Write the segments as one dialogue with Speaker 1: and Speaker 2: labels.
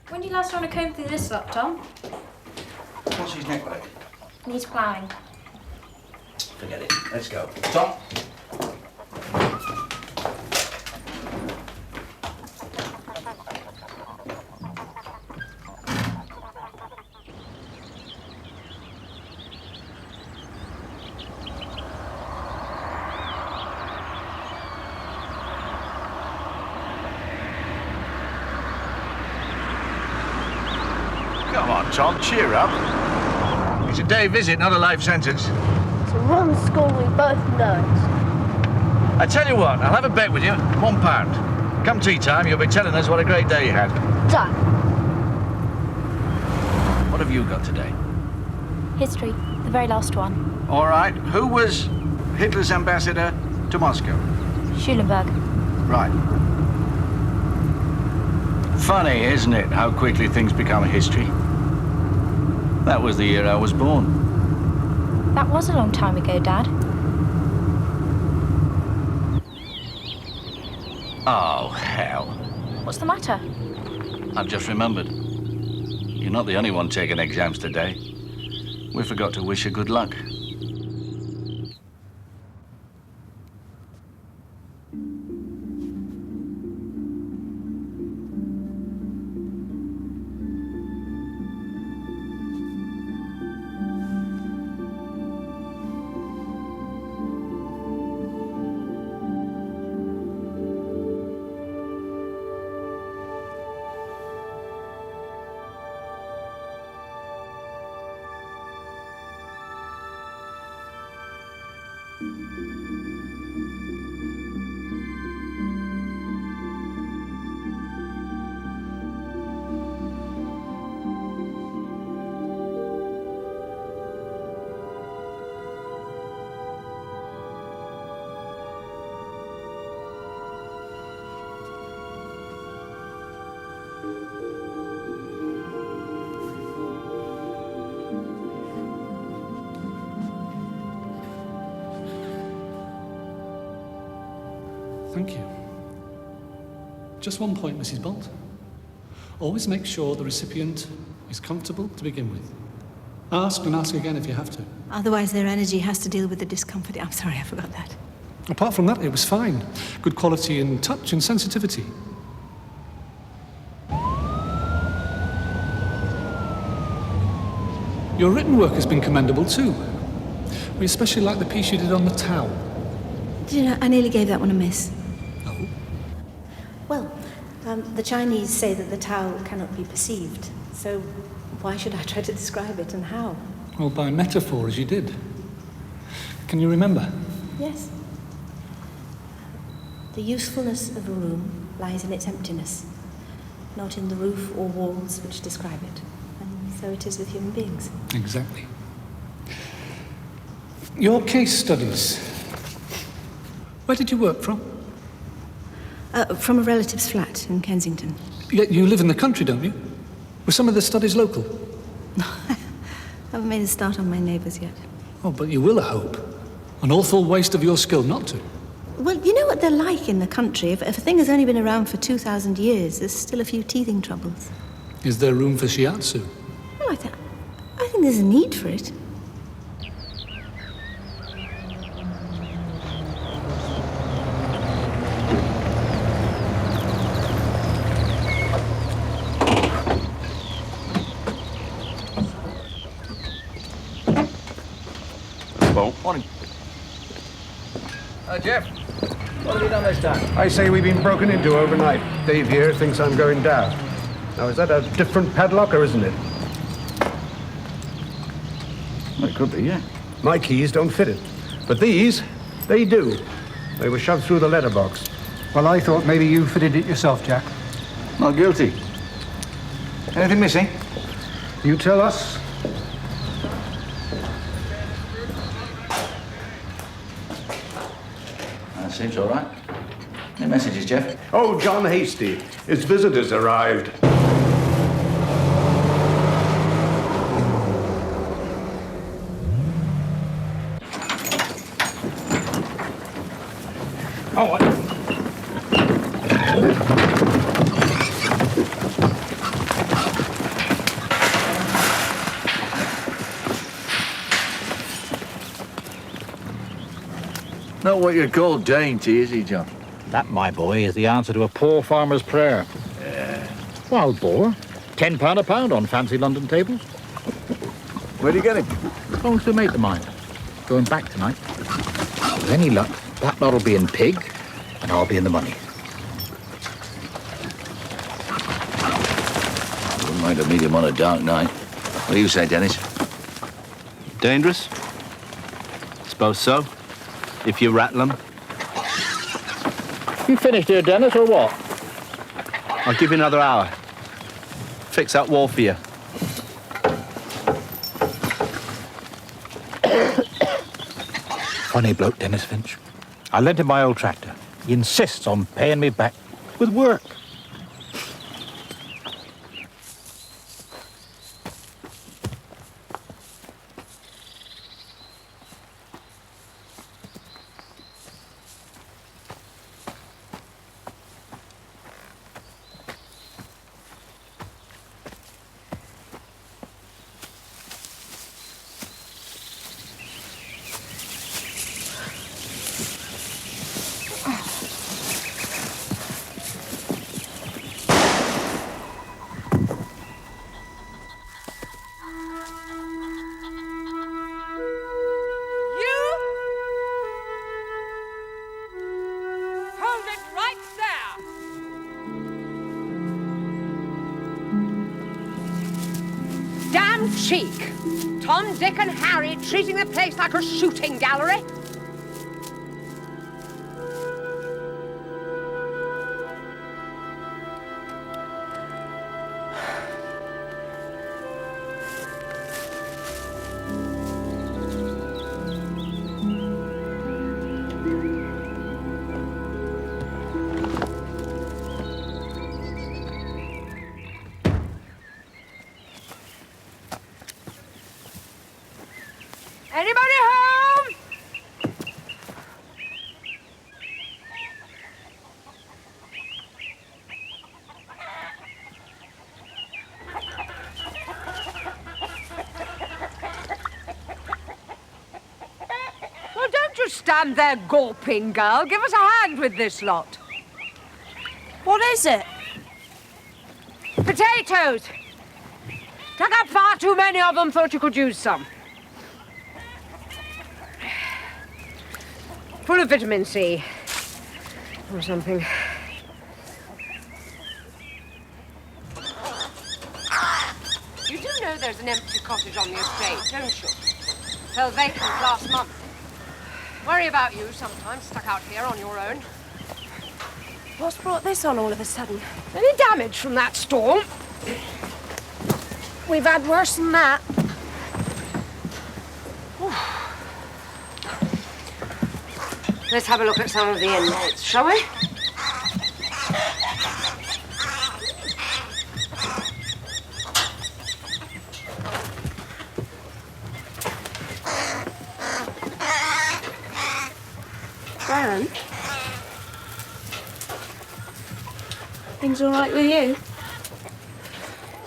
Speaker 1: When did you last want to comb through this lot, Tom?
Speaker 2: What's his neck like?
Speaker 1: Needs ploughing.
Speaker 2: Forget it. Let's go. Tom?
Speaker 3: Come on, Tom, cheer up. It's a day visit, not a life sentence.
Speaker 4: It's a rum school we both know.
Speaker 3: I tell you what, I'll have a bet with you. £1. Come tea time, you'll be telling us what a great day you had.
Speaker 4: Done.
Speaker 3: What have you got today?
Speaker 1: History, the very last one.
Speaker 2: All right. Who was Hitler's ambassador to Moscow?
Speaker 1: Schulenburg.
Speaker 2: Right.
Speaker 3: Funny, isn't it, how quickly things become history? That was the year I was born.
Speaker 1: That was a long time ago, Dad.
Speaker 3: Oh, hell.
Speaker 1: What's the matter?
Speaker 3: I've just remembered. You're not the only one taking exams today. We forgot to wish you good luck.
Speaker 5: Thank you. Just one point, Mrs. Bolt. Always make sure the recipient is comfortable to begin with. Ask and ask again if you have to.
Speaker 6: Otherwise their energy has to deal with the discomfort. I'm sorry, I forgot that.
Speaker 5: Apart from that, it was fine. Good quality in touch and sensitivity. Your written work has been commendable too. We especially like the piece you did on the towel.
Speaker 6: Do you know, I nearly gave that one a miss.
Speaker 5: Oh?
Speaker 6: Well, the Chinese say that the towel cannot be perceived. So why should I try to describe it and how?
Speaker 5: Well, by metaphor, as you did. Can you remember?
Speaker 6: Yes. The usefulness of a room lies in its emptiness, not in the roof or walls which describe it. And so it is with human beings.
Speaker 5: Exactly. Your case studies. Where did you work from?
Speaker 6: From a relative's flat in Kensington.
Speaker 5: Yet you live in the country, don't you? Were some of the studies local?
Speaker 6: I haven't made a start on my neighbours yet.
Speaker 5: Oh, but you will, I hope. An awful waste of your skill not to.
Speaker 6: Well, you know what they're like in the country. If a thing has only been around for 2,000 years, there's still a few teething troubles.
Speaker 5: Is there room for shiatsu?
Speaker 6: Well, I think there's a need for it.
Speaker 2: Bolt.
Speaker 3: Morning. Jeff, what have you done this time?
Speaker 7: I say we've been broken into overnight. Dave here thinks I'm going daft. Now, is that a different padlock or isn't it?
Speaker 3: Well, it could be, yeah.
Speaker 7: My keys don't fit it. But these, they do. They were shoved through the letterbox.
Speaker 8: Well, I thought maybe you fitted it yourself, Jack.
Speaker 3: Not guilty. Anything missing?
Speaker 7: You tell us.
Speaker 3: That seems all right. Any messages, Jeff?
Speaker 7: Oh, John Hasty. His visitors arrived.
Speaker 3: Oh, not what you'd call dainty, is he, John?
Speaker 9: That, my boy, is the answer to a poor farmer's prayer. Wild boar. £10 a pound on fancy London tables.
Speaker 3: Where'd you get him?
Speaker 9: Belongs to a mate of mine. Going back tonight. With any luck, that lot'll be in pig, and I'll be in the money.
Speaker 3: Wouldn't mind to meet him on a dark night. What do you say, Dennis?
Speaker 10: Dangerous? Suppose so. If you rattle 'em.
Speaker 9: You finished here, Dennis, or what?
Speaker 10: I'll give you another hour. Fix that wall for you.
Speaker 9: Funny bloke, Dennis Finch. I lent him my old tractor. He insists on paying me back with work.
Speaker 11: Cheek. Tom, Dick and Harry treating the place like a shooting gallery. Anybody home? Well, don't you stand there gawping, girl. Give us a hand with this lot.
Speaker 1: What is it?
Speaker 11: Potatoes. Dug up far too many of them, thought you could use some. Full of vitamin C. Or something. You do know there's an empty cottage on the estate, don't you? Fell vacant last month. Worry about you sometimes, stuck out here on your own.
Speaker 6: What's brought this on all of a sudden?
Speaker 11: Any damage from that storm?
Speaker 6: We've had worse than that.
Speaker 11: Let's have a look at some of the inmates, shall we?
Speaker 6: Gran? Things all right with you?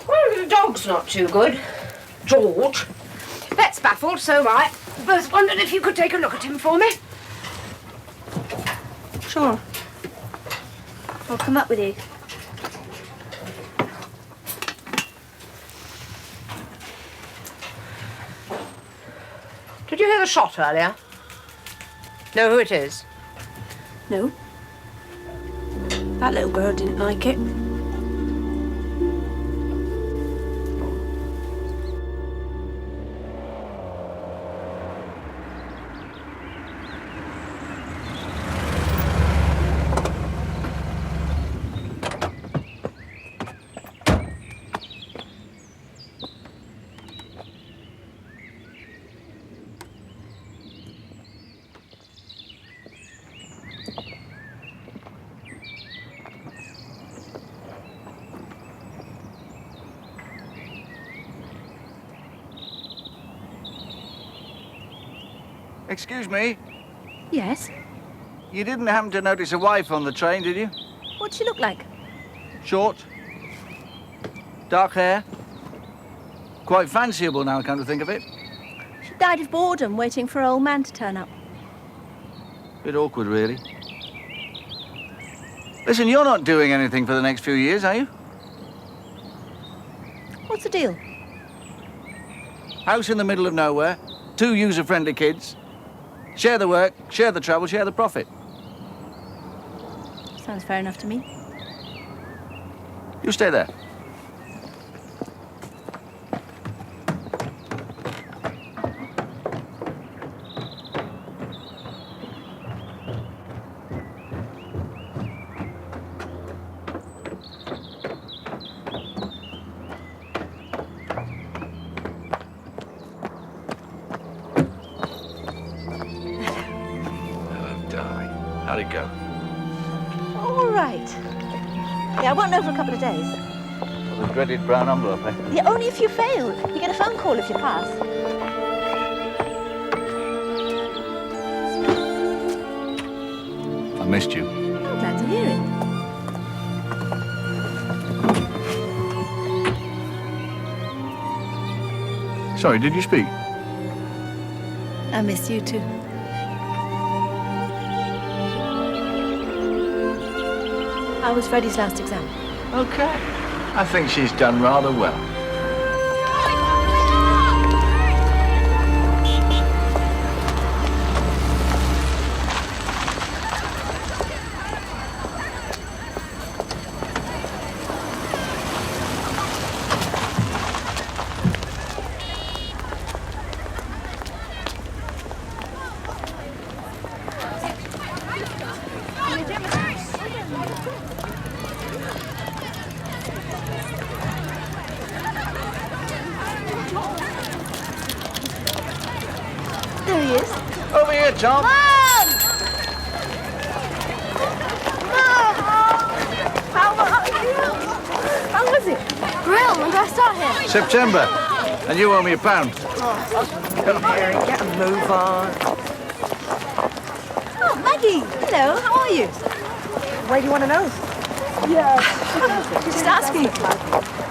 Speaker 11: Well, the dog's not too good. George. Bet's baffled, so am I. Both wondered if you could take a look at him for me.
Speaker 6: Sure. I'll come up with you.
Speaker 11: Did you hear the shot earlier? Know who it is?
Speaker 6: No. That little girl didn't like it.
Speaker 3: Excuse me,
Speaker 6: Yes?
Speaker 3: you didn't happen to notice a wife on the train, did you?
Speaker 6: What'd she look like?
Speaker 3: Short, dark hair, quite fanciable now, come to think of it.
Speaker 6: She died of boredom waiting for her old man to turn up.
Speaker 3: Bit awkward, really. Listen, you're not doing anything for the next few years, are you?
Speaker 6: What's the deal?
Speaker 3: House in the middle of nowhere, 2 user-friendly kids. Share the work, share the trouble, share the profit.
Speaker 6: Sounds fair enough to me.
Speaker 3: You stay there. How'd it go?
Speaker 6: All right. Yeah, I won't know for a couple of days.
Speaker 3: Well, the dreaded brown envelope, eh?
Speaker 6: Yeah, only if you fail. You get a phone call if you pass.
Speaker 3: I missed you.
Speaker 6: I'm glad to hear it.
Speaker 3: Sorry, did you speak?
Speaker 6: I miss you too. How was Freddie's last exam?
Speaker 3: Okay. I think she's done rather well.
Speaker 6: There he is.
Speaker 3: Over here, Tom.
Speaker 6: Mom! Mom! How was it?
Speaker 4: Grill, when do I start here?
Speaker 3: September. And you owe me £1.
Speaker 11: Come here and get a move on.
Speaker 6: Oh, Maggie. Hello, how are you?
Speaker 11: Why do you want to know?
Speaker 6: Just asking.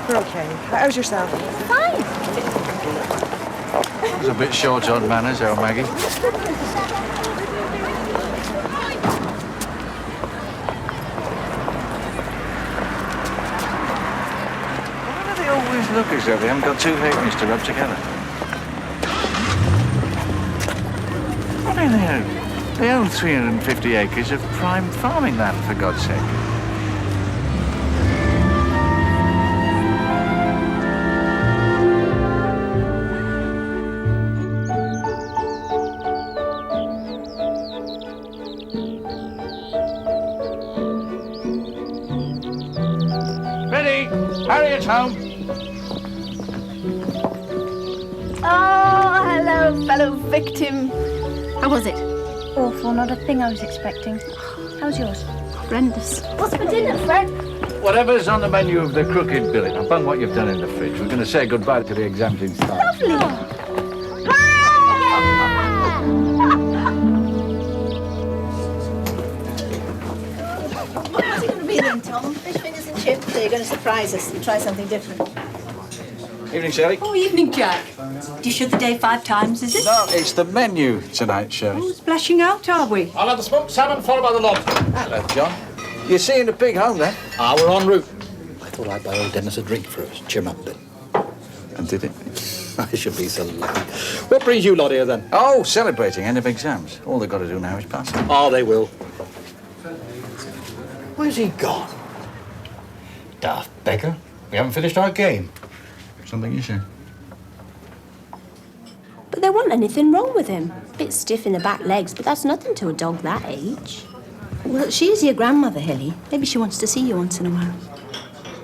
Speaker 11: We're okay. How's yourself?
Speaker 6: Fine.
Speaker 3: It was a bit short on manners, our Maggie. Why do they always look as though they haven't got 2 halfpennies to rub together? I mean, they own 350 acres of prime farming land, for God's sake. Harriet's home.
Speaker 4: Oh, hello, fellow victim.
Speaker 6: How was it?
Speaker 4: Awful, not a thing I was expecting.
Speaker 6: How's yours?
Speaker 4: Horrendous. What's for dinner, Fred?
Speaker 3: Whatever's on the menu of the crooked billet, I've done what you've done in the fridge. We're going to say goodbye to the exams in style.
Speaker 6: Lovely. What's it going to be then, Tom? Fish fingers and chips? So you're going to surprise us and try something different?
Speaker 3: Evening, Shirley.
Speaker 12: Oh, evening, Jack. Do you shoot the day 5 times, is it?
Speaker 3: No, it's the menu tonight, Shirley.
Speaker 12: Oh, splashing out, are we?
Speaker 9: I'll have the smoked salmon followed by the lobster.
Speaker 3: Hello, John. You're seeing the pig home, then?
Speaker 9: Ah, we're en route. I thought I'd buy old Dennis a drink first. Cheer him up a bit.
Speaker 3: And did it?
Speaker 9: I should be so lucky. What brings you lot here, then?
Speaker 3: Oh, celebrating end of exams. All they've got to do now is pass it.
Speaker 9: Oh, they will. Where's he gone? Daft beggar. We haven't finished our game.
Speaker 3: Something you say?
Speaker 6: But there wasn't anything wrong with him. Bit stiff in the back legs, but that's nothing to a dog that age.
Speaker 12: Well, she is your grandmother, Hilly. Maybe she wants to see you once in a while.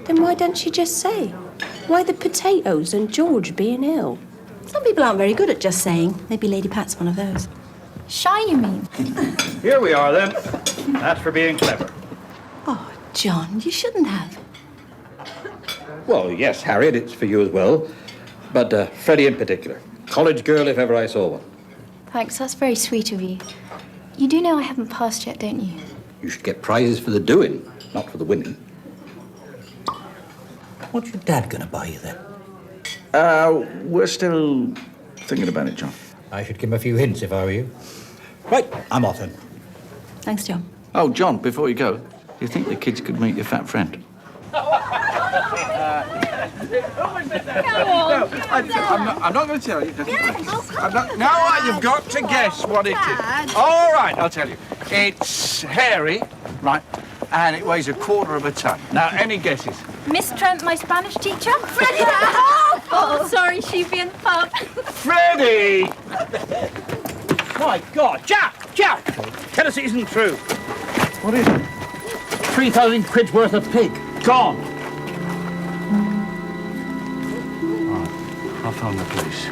Speaker 6: Then why don't she just say? Why the potatoes and George being ill?
Speaker 12: Some people aren't very good at just saying. Maybe Lady Pat's one of those.
Speaker 1: Shy, you mean?
Speaker 9: Here we are, then. That's for being clever.
Speaker 12: Oh, John, you shouldn't have.
Speaker 9: Well, yes, Harriet, it's for you as well. But Freddie in particular. College girl, if ever I saw one.
Speaker 1: Thanks, that's very sweet of you. You do know I haven't passed yet, don't you?
Speaker 9: You should get prizes for the doing, not for the winning. What's your dad going to buy you, then?
Speaker 3: We're still thinking about it, John.
Speaker 9: I should give him a few hints if I were you. Right, I'm off then.
Speaker 12: Thanks, John.
Speaker 3: Oh, John, before you go, do you think the kids could meet your fat friend?
Speaker 2: I'm not going to tell you. No, you've got to guess what it is. All right, I'll tell you. It's hairy,
Speaker 3: Right, and it weighs 1/4 of a ton. Now, any guesses?
Speaker 1: Miss Trent, my Spanish teacher. Freddie! Oh, sorry, she'd be in the pub.
Speaker 2: Freddie!
Speaker 9: My God, Jack! Tell us it isn't true.
Speaker 3: What is it?
Speaker 9: 3,000 quid's worth of pig. Gone.
Speaker 3: I'll phone the police.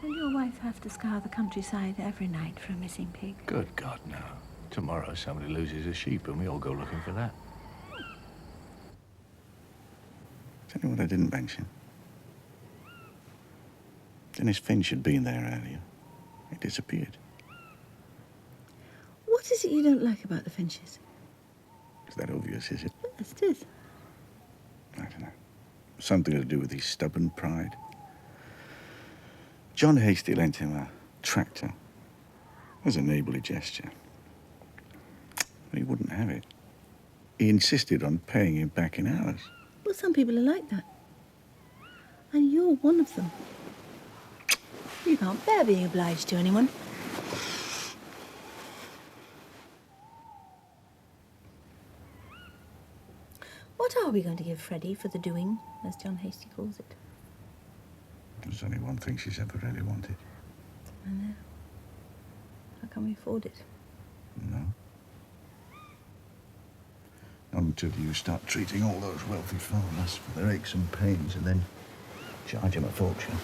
Speaker 12: Will your wife have to scour the countryside every night for a missing pig?
Speaker 3: Good God, no. Tomorrow somebody loses a sheep and we all go looking for that. Tell you what I didn't mention. Dennis Finch had been there earlier. He disappeared.
Speaker 12: What is it you don't like about the Finches?
Speaker 3: Is that obvious, is it?
Speaker 12: Yes, it is.
Speaker 3: I don't know. Something to do with his stubborn pride. John Hasty lent him a tractor as a neighbourly gesture. But he wouldn't have it. He insisted on paying him back in hours.
Speaker 12: Well, some people are like that. And you're one of them. You can't bear being obliged to anyone. What are we going to give Freddie for the doing, as John Hasty calls it?
Speaker 3: There's only one thing she's ever really wanted.
Speaker 12: I know. How can we afford it?
Speaker 3: No. Not until you start treating all those wealthy farmers for their aches and pains and then charge them a fortune.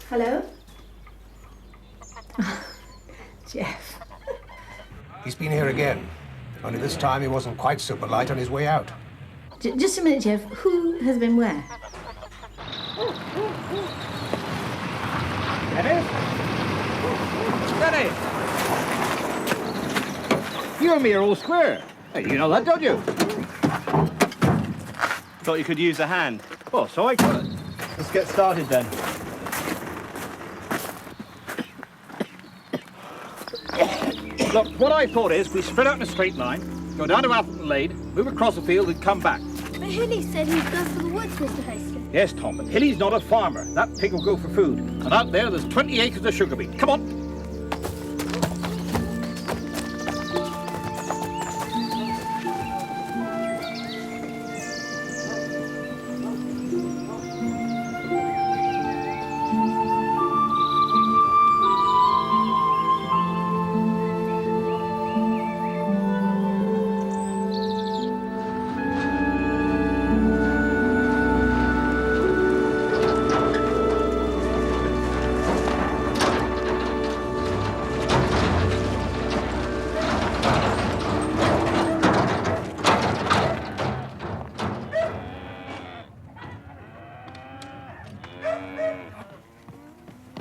Speaker 12: Hello? Jeff.
Speaker 7: He's been here again. Only this time he wasn't quite so polite on his way out.
Speaker 12: Just a minute, Jeff. Who has been where?
Speaker 9: Dennis! You and me are all square. Hey, you know that, don't you?
Speaker 10: Thought you could use a hand.
Speaker 9: Oh, so I could.
Speaker 10: Let's get started then.
Speaker 9: Look, what I thought is we spread out in a straight line, go down to Atherton Lane, move across the field and come back.
Speaker 4: But Hilly said he'd go for the woods, Mr. Hastings.
Speaker 9: Yes, Tom, but Hilly's not a farmer. That pig will go for food. And out there's 20 acres of sugar beet. Come on.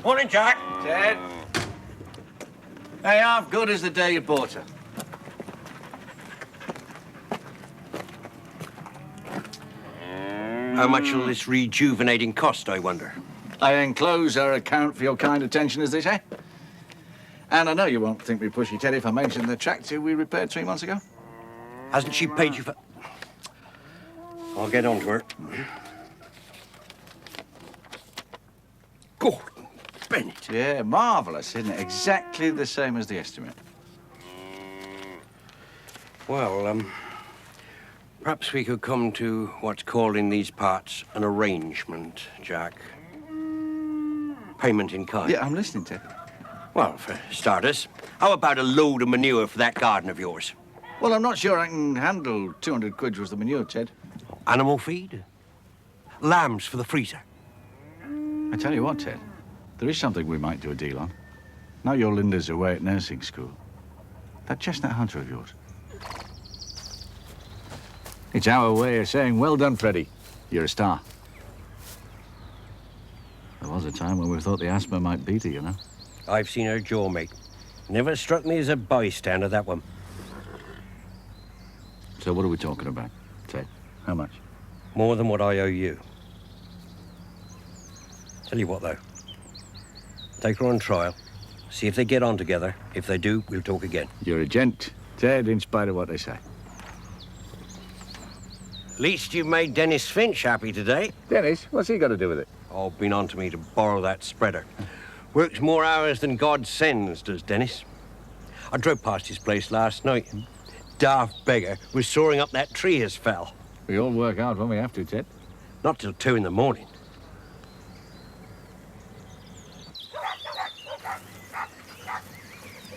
Speaker 2: Morning, Jack. Ted. Hey, how good is the day you bought her?
Speaker 13: How much will this rejuvenating cost, I wonder?
Speaker 3: I enclose our account for your kind attention, as they say. And I know you won't think me pushy, Ted, if I mention the tractor we repaired 3 months ago.
Speaker 13: Hasn't she paid you for... I'll get on to her. God, Bennett.
Speaker 3: Yeah, marvellous, isn't it? Exactly the same as the estimate.
Speaker 13: Well, perhaps we could come to what's called in these parts an arrangement, Jack. Payment in kind.
Speaker 3: Yeah, I'm listening, Ted.
Speaker 13: Well, for starters, how about a load of manure for that garden of yours?
Speaker 3: Well, I'm not sure I can handle 200 quid worth of manure, Ted.
Speaker 13: Animal feed? Lambs for the freezer?
Speaker 3: I tell you what, Ted, there is something we might do a deal on. Now your Linda's away at nursing school. That chestnut hunter of yours. It's our way of saying, well done, Freddie. You're a star. There was a time when we thought the asthma might beat her, you know.
Speaker 13: I've seen her jaw, mate. Never struck me as a bystander, that one.
Speaker 3: So what are we talking about, Ted? How much?
Speaker 13: More than what I owe you. Tell you what, though. Take her on trial. See if they get on together. If they do, we'll talk again.
Speaker 3: You're a gent, Ted, in spite of what they say.
Speaker 13: At least you've made Dennis Finch happy today.
Speaker 3: Dennis? What's he got to do with it?
Speaker 13: Oh, been on to me to borrow that spreader. Works more hours than God sends, does Dennis. I drove past his place last night. Daft beggar was soaring up that tree as fell.
Speaker 3: We all work out when we have to, Ted.
Speaker 13: Not till 2 in the morning.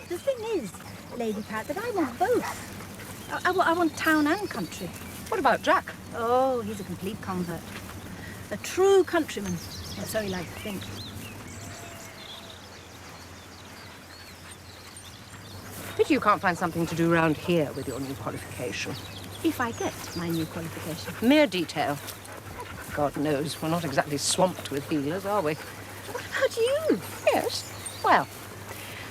Speaker 12: The thing is, Lady Pat, that I want both. I want town and country.
Speaker 1: What about Jack?
Speaker 12: Oh, he's a complete convert. A true countryman. Or so he likes to think.
Speaker 1: Pity you can't find something to do round here with your new qualification.
Speaker 12: If I get my new qualification.
Speaker 1: Mere detail. God knows, we're not exactly swamped with healers, are we?
Speaker 12: What about you?
Speaker 1: Yes. Well,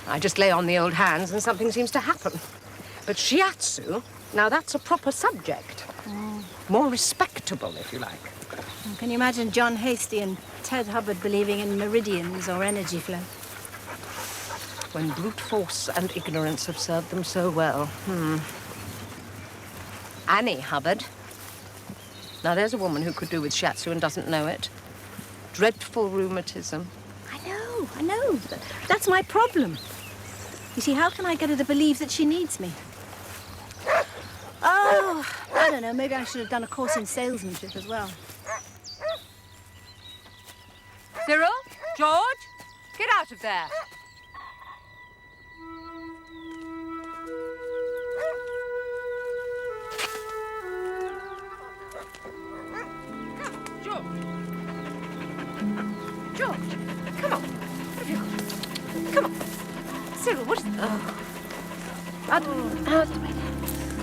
Speaker 1: I just lay on the old hands and something seems to happen. But shiatsu, now that's a proper subject. More respectable, if you like.
Speaker 12: Can you imagine John Hastie and Ted Hubbard believing in meridians or energy flow?
Speaker 1: When brute force and ignorance have served them so well. Annie Hubbard. Now, there's a woman who could do with shiatsu and doesn't know it. Dreadful rheumatism.
Speaker 12: I know. That's my problem. You see, how can I get her to believe that she needs me? Oh, I don't know. Maybe I should have done a course in salesmanship as well.
Speaker 11: Cyril? George? Get out of there.
Speaker 1: George, come on. Come on. Cyril, what is... Out of the way.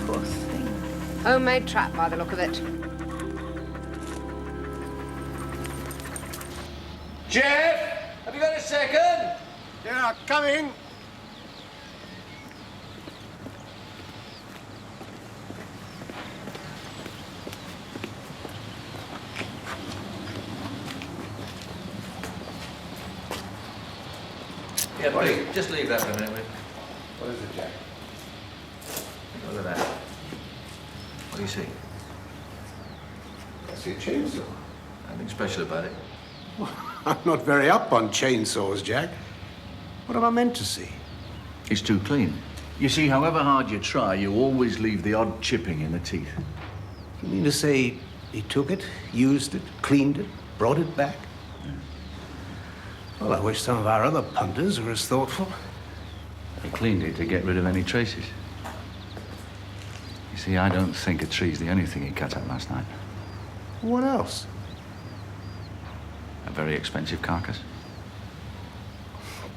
Speaker 1: Poor thing. Homemade trap by the look of it.
Speaker 2: Jeff, have you got a second?
Speaker 7: Yeah, coming.
Speaker 9: Yeah, please, just leave that for a minute, will you?
Speaker 7: What is it, Jack?
Speaker 9: Look at that. What do you see?
Speaker 7: I see a chainsaw.
Speaker 9: Nothing special about it.
Speaker 7: I'm not very up on chainsaws, Jack. What am I meant to see?
Speaker 3: It's too clean. You see, however hard you try, you always leave the odd chipping in the teeth.
Speaker 7: You mean to say he took it, used it, cleaned it, brought it back? Well, I wish some of our other punters were as thoughtful.
Speaker 3: He cleaned it to get rid of any traces. You see, I don't think a tree's the only thing he cut up last night.
Speaker 7: What else?
Speaker 3: A very expensive carcass.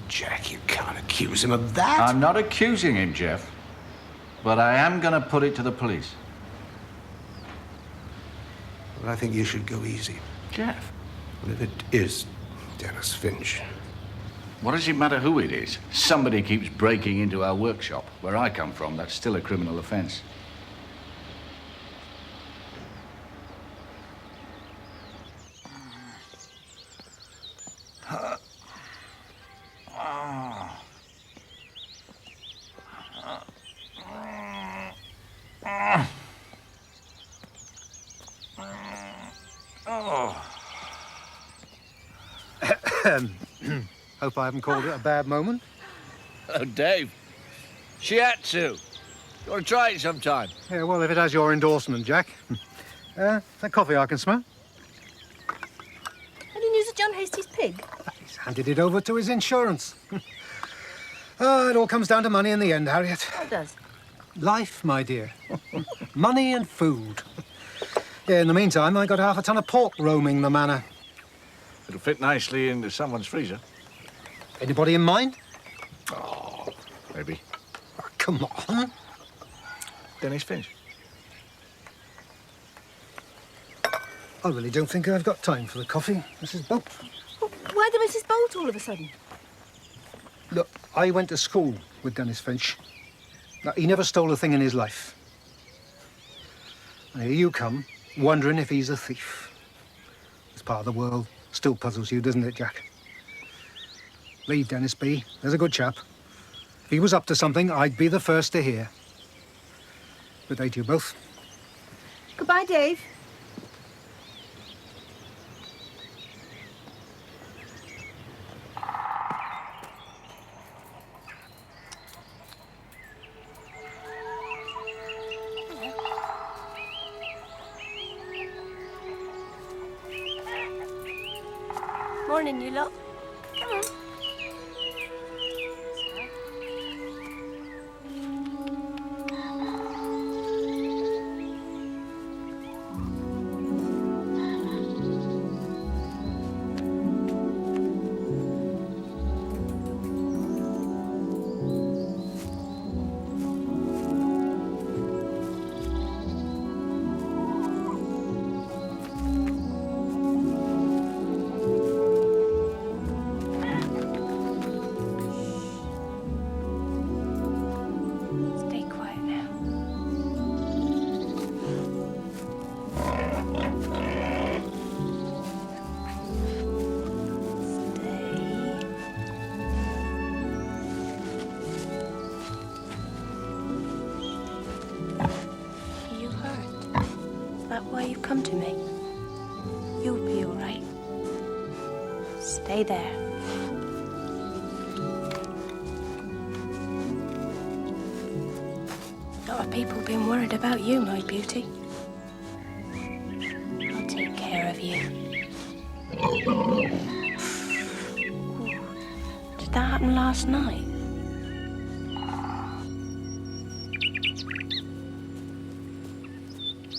Speaker 7: Jack, you can't accuse him of that.
Speaker 3: I'm not accusing him, Jeff. But I am going to put it to the police.
Speaker 7: Well, I think you should go easy.
Speaker 3: Jeff?
Speaker 7: Well, if it is Dennis Finch.
Speaker 3: What does it matter who it is? Somebody keeps breaking into our workshop. Where I come from, that's still a criminal offense.
Speaker 8: Hope I haven't called it a bad moment.
Speaker 10: Oh, Dave. She had to. You want to try it sometime?
Speaker 8: Yeah, well, if it has your endorsement, Jack. That coffee I can smell.
Speaker 6: Any news of John Hastie's pig?
Speaker 8: He's handed it over to his insurance. It all comes down to money in the end, Harriet.
Speaker 6: It does.
Speaker 8: Life, my dear. Money and food. Yeah, in the meantime, I got half a ton of pork roaming the manor.
Speaker 9: It'll fit nicely into someone's freezer.
Speaker 8: Anybody in mind?
Speaker 9: Oh, maybe.
Speaker 8: Oh, come on.
Speaker 9: Dennis Finch.
Speaker 8: I really don't think I've got time for the coffee, Mrs. Bolt.
Speaker 6: Well, why the Mrs. Bolt all of a sudden?
Speaker 8: Look, I went to school with Dennis Finch. Now, he never stole a thing in his life. And here you come, wondering if he's a thief. This part of the world still puzzles you, doesn't it, Jack? Leave Dennis be. There's a good chap. If he was up to something, I'd be the first to hear. Good day to you both.
Speaker 6: Goodbye, Dave. Morning, you lot. Come on. Stay quiet now. Are you hurt? Is that why you've come to me? You'll be all right. Stay there. A lot of people have been worried about you, my beauty. I'll take care of you. Did that happen last night?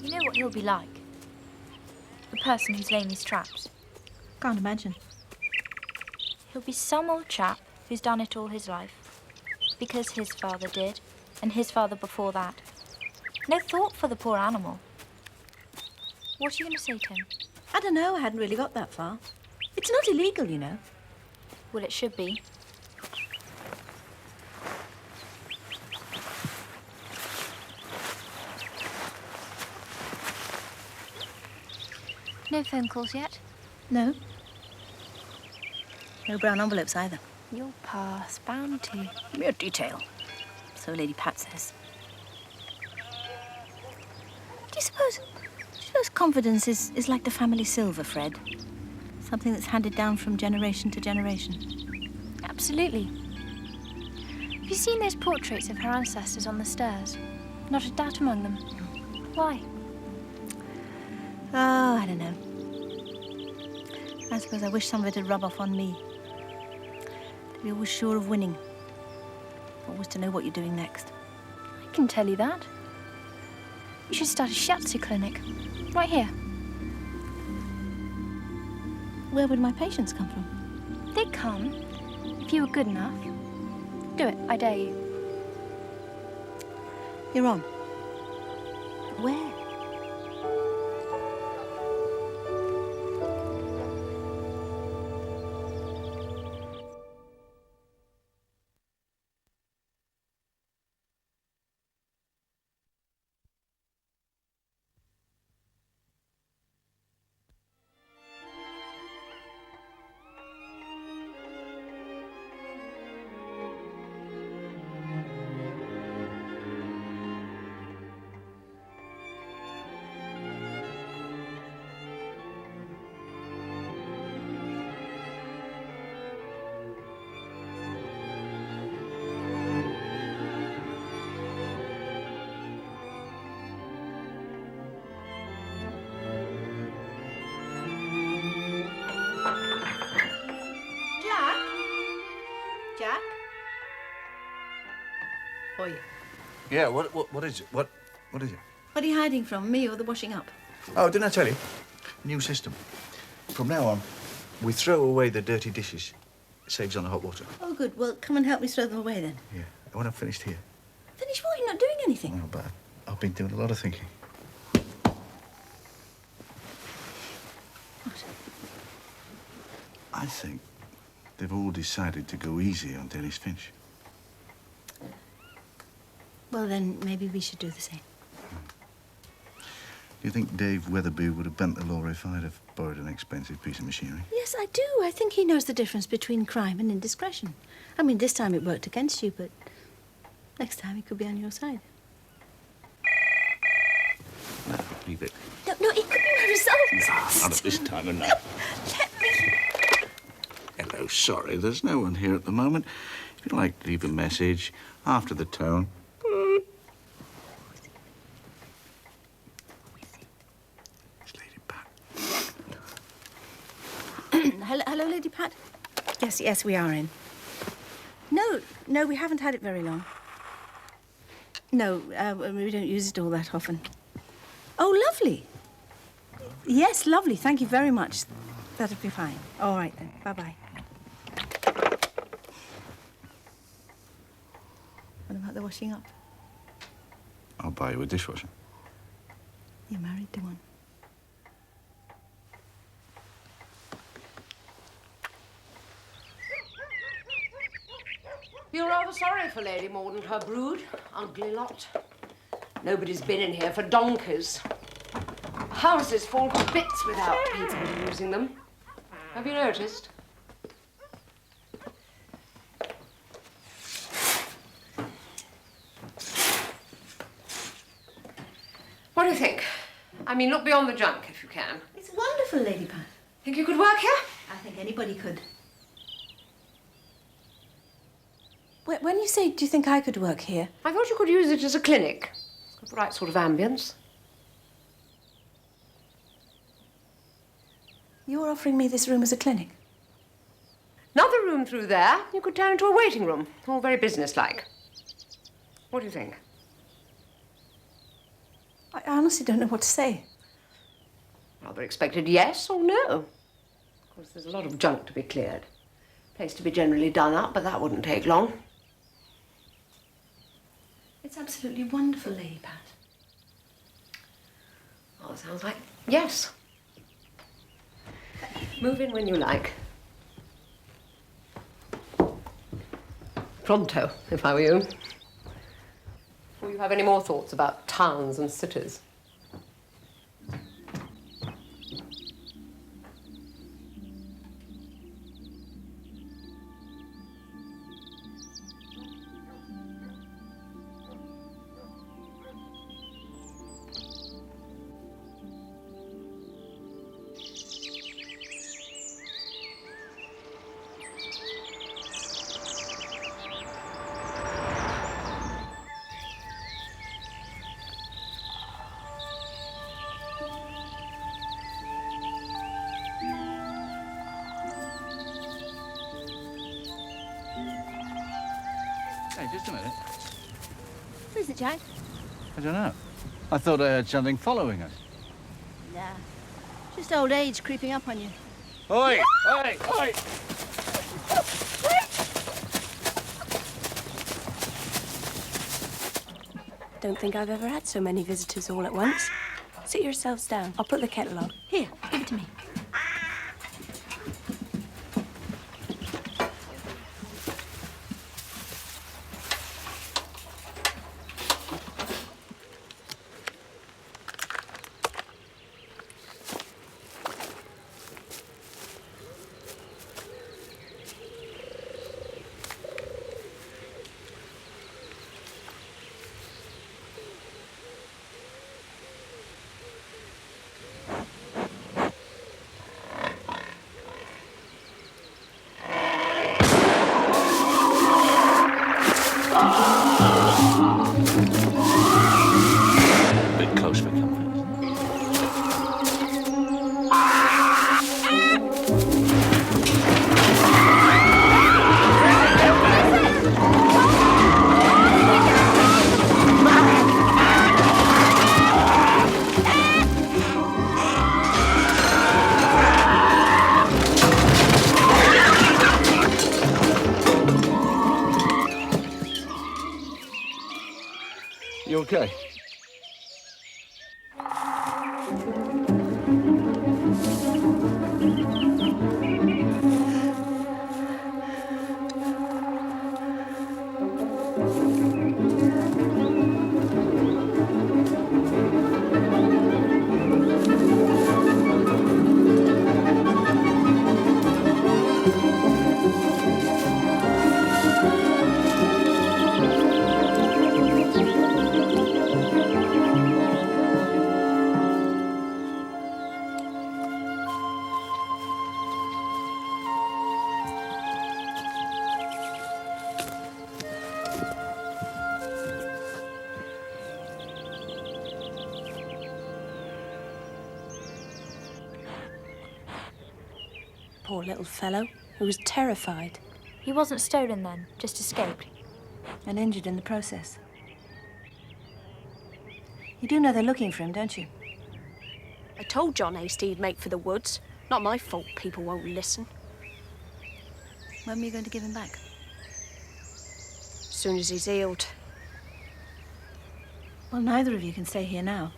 Speaker 14: You know what he'll be like? The person who's laying these traps.
Speaker 12: Can't imagine.
Speaker 14: He'll be some old chap who's done it all his life. Because his father did, and his father before that. No thought for the poor animal. What are you going to say to him?
Speaker 12: I don't know. I hadn't really got that far. It's not illegal, you know.
Speaker 14: Well, it should be. No phone calls yet?
Speaker 12: No. No brown envelopes either.
Speaker 6: You'll pass, bound to. Mere detail. So Lady Pat says. Do you suppose confidence is like the family silver, Fred? Something that's handed down from generation to generation?
Speaker 14: Absolutely. Have you seen those portraits of her ancestors on the stairs? Not a doubt among them. Why?
Speaker 6: Oh, I don't know. I suppose I wish some of it would rub off on me. To be always sure of winning. Always to know what you're doing next.
Speaker 14: I can tell you that. You should start a shiatsu clinic. Right here.
Speaker 6: Where would my patients come from?
Speaker 14: They'd come if you were good enough. Do it, I dare you.
Speaker 6: You're on. Where? Jack? Oi.
Speaker 3: Yeah, what is it? What is it?
Speaker 6: What are you hiding from, me or the washing up?
Speaker 3: Oh, didn't I tell you? New system. From now on, we throw away the dirty dishes. It saves on the hot water.
Speaker 6: Oh, good. Well, come and help me throw them away, then.
Speaker 3: Yeah, when I've finished here.
Speaker 6: Finish what? You're not doing anything.
Speaker 3: Oh, but I've been doing a lot of thinking.
Speaker 6: What?
Speaker 3: I think they've all decided to go easy on Dennis Finch.
Speaker 6: Well, then maybe we should do the same.
Speaker 3: Do you think Dave Weatherby would have bent the law if I'd have borrowed an expensive piece of machinery?
Speaker 6: Yes, I do. I think he knows the difference between crime and indiscretion. I mean, this time it worked against you, but next time he could be on your side.
Speaker 3: No, leave it.
Speaker 6: No, it could be my result.
Speaker 3: Not at this time of night.
Speaker 6: Let me.
Speaker 3: Hello, sorry, there's no one here at the moment. If you'd like to leave a message after the tone.
Speaker 6: Hello, Lady Pat. Yes, we are in. No, we haven't had it very long. No, we don't use it all that often. Oh, lovely. Yes, lovely. Thank you very much. That'll be fine. All right, then. Bye-bye. What about the washing up?
Speaker 3: I'll buy you a dishwasher.
Speaker 6: You're married to one.
Speaker 11: You're rather sorry for Lady Maud and her brood. Ugly lot. Nobody's been in here for donkeys. Houses fall to bits without people using them. Have you noticed? What do you think? I mean, look beyond the junk if you can.
Speaker 6: It's wonderful, Lady Pat.
Speaker 11: Think you could work here?
Speaker 6: I think anybody could. When you say, do you think I could work here?
Speaker 11: I thought you could use it as a clinic. It's got the right sort of ambience.
Speaker 6: You're offering me this room as a clinic?
Speaker 11: Another room through there, you could turn into a waiting room. All very businesslike. What do you think?
Speaker 6: I honestly don't know what to say.
Speaker 11: Rather expected yes or no. Of course, there's a lot of junk to be cleared. Place to be generally done up, but that wouldn't take long.
Speaker 6: It's absolutely wonderful, Lady Pat.
Speaker 11: Oh, it sounds like yes. Move in when you like. Pronto, if I were you. Before you have any more thoughts about towns and cities.
Speaker 3: Just a minute.
Speaker 12: What is it, Jack?
Speaker 3: I don't know. I thought I heard something following us.
Speaker 12: Nah. Just old age creeping up on you.
Speaker 3: Oi! Oi! Oi!
Speaker 15: Don't think I've ever had so many visitors all at once. Sit yourselves down. I'll put the kettle on.
Speaker 12: Here, give it to me.
Speaker 3: Bit close for comfort. You okay?
Speaker 15: Poor little fellow, who was terrified.
Speaker 14: He wasn't stolen then, just escaped.
Speaker 6: And injured in the process. You do know they're looking for him, don't you?
Speaker 15: I told John Hasty he'd make for the woods. Not my fault people won't listen.
Speaker 6: When were you going to give him back?
Speaker 15: As soon as he's healed.
Speaker 6: Well, neither of you can stay here now.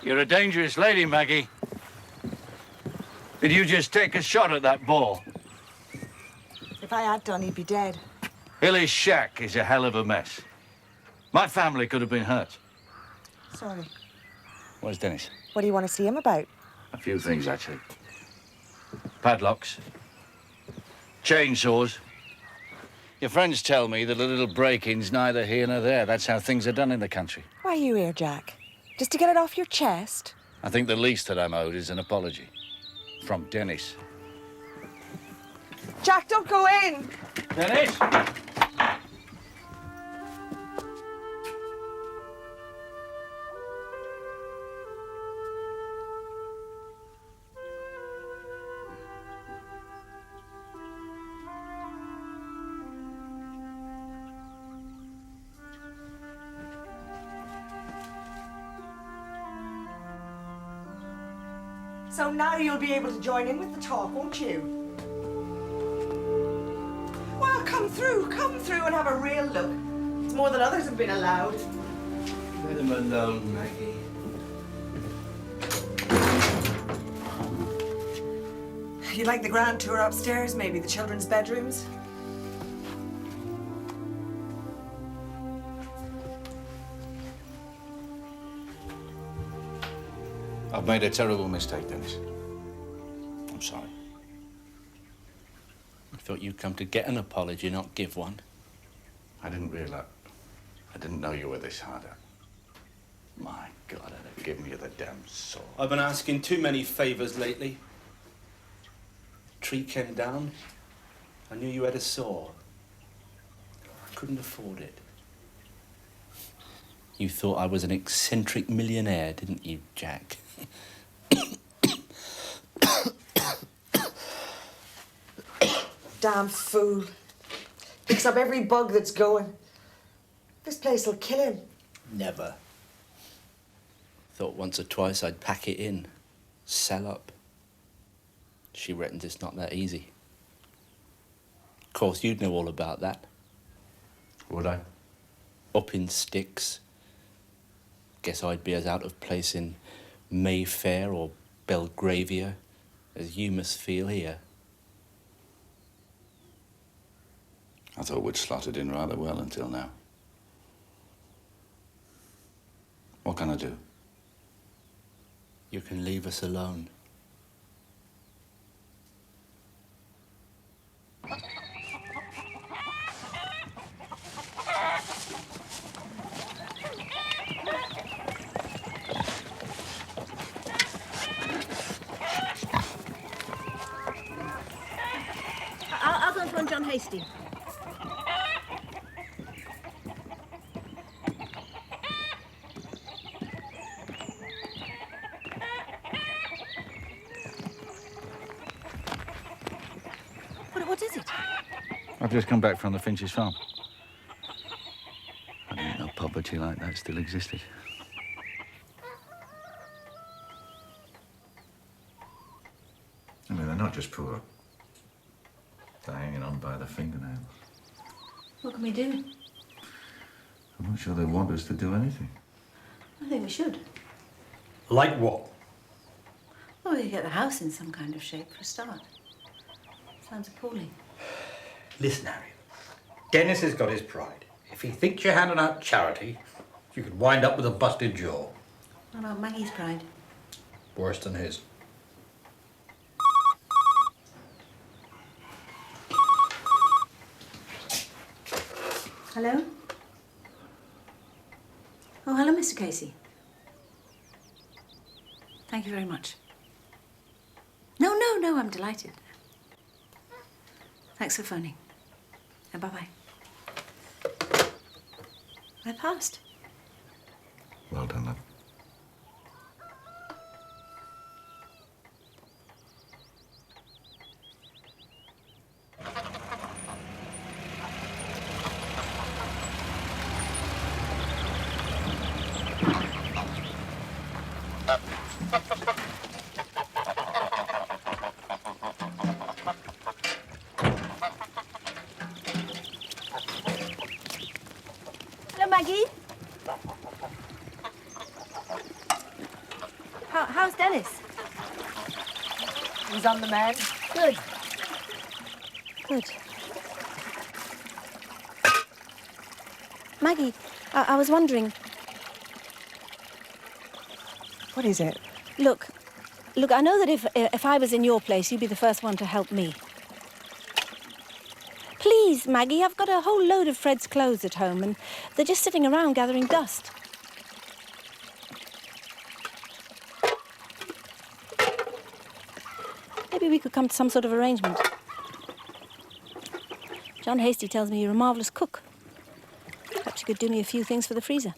Speaker 3: You're a dangerous lady, Maggie. Did you just take a shot at that ball?
Speaker 16: If I had done, he'd be dead.
Speaker 3: Hilly's shack is a hell of a mess. My family could have been hurt.
Speaker 16: Sorry.
Speaker 3: Where's Dennis?
Speaker 16: What do you want to see him about?
Speaker 3: A few things, actually. Padlocks. Chainsaws. Your friends tell me that a little break-in's neither here nor there. That's how things are done in the country.
Speaker 16: Why are you here, Jack? Just to get it off your chest?
Speaker 3: I think the least that I'm owed is an apology. From Dennis.
Speaker 16: Jack, don't go in!
Speaker 3: Dennis!
Speaker 16: So now you'll be able to join in with the talk, won't you? Well, come through and have a real look. It's more than others have been allowed.
Speaker 13: Let him alone, Maggie.
Speaker 16: You like the grand tour upstairs, maybe the children's bedrooms?
Speaker 3: I've made a terrible mistake, Dennis. I'm sorry.
Speaker 10: I thought you'd come to get an apology, not give one.
Speaker 3: I didn't realise. I didn't know you were this hard at. My God, I'd have given you the damn saw.
Speaker 10: I've been asking too many favours lately. Tree came down. I knew you had a saw. I couldn't afford it. You thought I was an eccentric millionaire, didn't you, Jack?
Speaker 16: Damn fool. Picks up every bug that's going. This place will kill him.
Speaker 10: Never. Thought once or twice I'd pack it in, sell up. She reckons it's not that easy. Of course, you'd know all about that.
Speaker 3: Would I?
Speaker 10: Up in sticks. Guess I'd be as out of place in Mayfair or Belgravia as you must feel here.
Speaker 3: I thought we'd slotted in rather well until now. What can I do?
Speaker 10: You can leave us alone.
Speaker 6: I'll go and phone John Hasty. What is it?
Speaker 3: I've just come back from the Finch's farm. I didn't know poverty like that still existed. I mean, they're not just poor. They're hanging on by the fingernails.
Speaker 6: What can we do?
Speaker 3: I'm not sure they want us to do anything.
Speaker 6: I think we should.
Speaker 9: Like what?
Speaker 6: Well, we could get the house in some kind of shape for a start. Sounds appalling.
Speaker 9: Listen, Harry. Dennis has got his pride. If he thinks you're handing out charity, you could wind up with a busted jaw.
Speaker 6: What about Maggie's pride?
Speaker 9: Worse than his.
Speaker 6: Hello? Oh, hello, Mr. Casey. Thank you very much. No, I'm delighted. Thanks for phoning. And bye-bye. I passed.
Speaker 3: Well done, love.
Speaker 6: Hello, Maggie. How's Dennis?
Speaker 16: He's on the mend.
Speaker 6: Good. Good. Maggie, I was wondering...
Speaker 16: What is it?
Speaker 6: Look, I know that if I was in your place, you'd be the first one to help me. Please, Maggie, I've got a whole load of Fred's clothes at home, and they're just sitting around gathering dust. Maybe we could come to some sort of arrangement. John Hasty tells me you're a marvellous cook. Perhaps you could do me a few things for the freezer.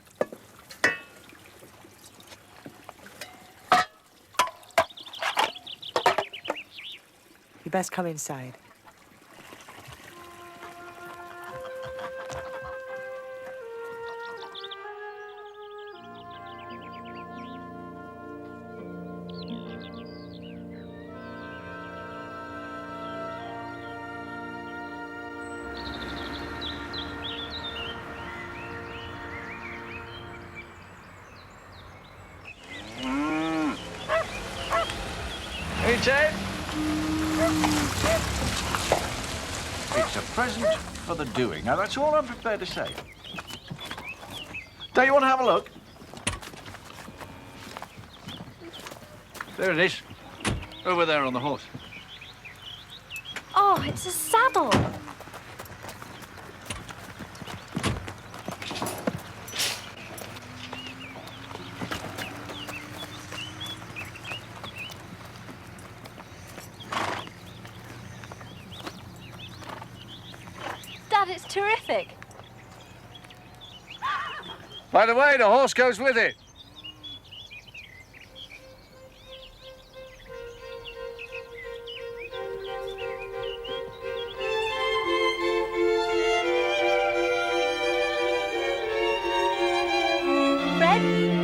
Speaker 16: You best come inside.
Speaker 2: Hey, Ted. It's a present for the doing. Now, that's all I'm prepared to say. Don't you want to have a look? There it is. Over there on the horse.
Speaker 14: Oh, it's a saddle. Dad, it's terrific.
Speaker 2: By the way, the horse goes with it.
Speaker 14: Fred?